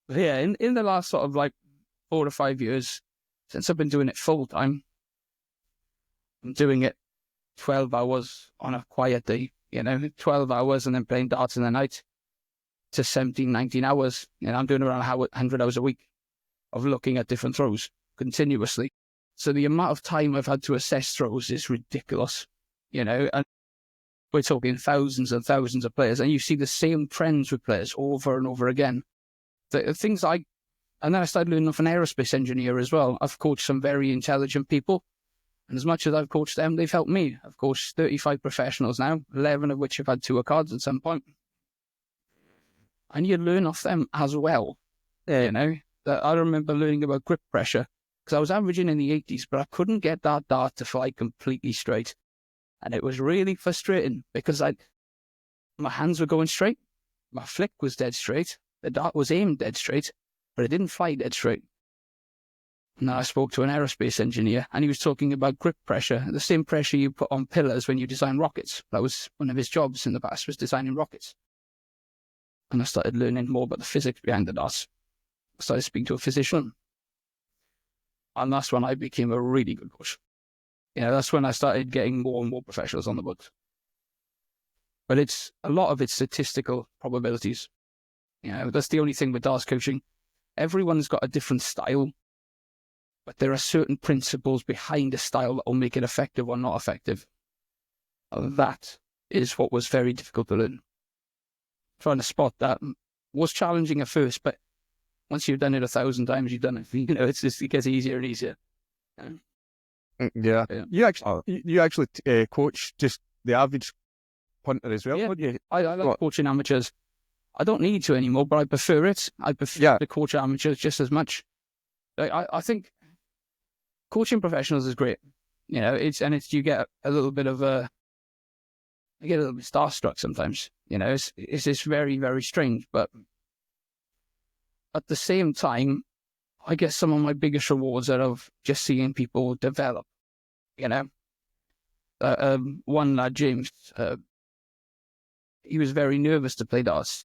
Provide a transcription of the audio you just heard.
But yeah, in the last sort of like 4 to 5 years, since I've been doing it full time, I'm doing it 12 hours on a quiet day, 12 hours and then playing darts in the night to 17, 19 hours. I'm doing around 100 hours a week of looking at different throws continuously. So the amount of time I've had to assess throws is ridiculous, and we're talking thousands and thousands of players, and you see the same trends with players over and over again. The things and then I started learning off an aerospace engineer as well. I've coached some very intelligent people, and as much as I've coached them, they've helped me. I've coached 35 professionals now, 11 of which have had tour cards at some point. And you learn off them as well, That I remember learning about grip pressure, because I was averaging in the 80s, but I couldn't get that dart to fly completely straight. And it was really frustrating because my hands were going straight, my flick was dead straight, the dart was aimed dead straight, but it didn't fly dead straight. And I spoke to an aerospace engineer, and he was talking about grip pressure, the same pressure you put on pillars when you design rockets. That was one of his jobs in the past, was designing rockets. And I started learning more about the physics behind the darts. I started speaking to a physician. And that's when I became a really good coach. That's when I started getting more and more professionals on the books. But a lot of it's statistical probabilities. That's the only thing with darts coaching. Everyone's got a different style, but there are certain principles behind a style that will make it effective or not effective. And that is what was very difficult to learn. Trying to spot that was challenging at first, but once you've done it 1,000 times, you've done it. It gets easier and easier. Yeah. You actually coach just the average punter as well, don't you? I like coaching amateurs. I don't need to anymore, but I prefer it. I prefer to coach amateurs just as much. I think coaching professionals is great. You get a little bit of I get a little bit starstruck sometimes. It's just very, very strange. But at the same time, I get some of my biggest rewards out of just seeing people develop. One lad, James, he was very nervous to play darts.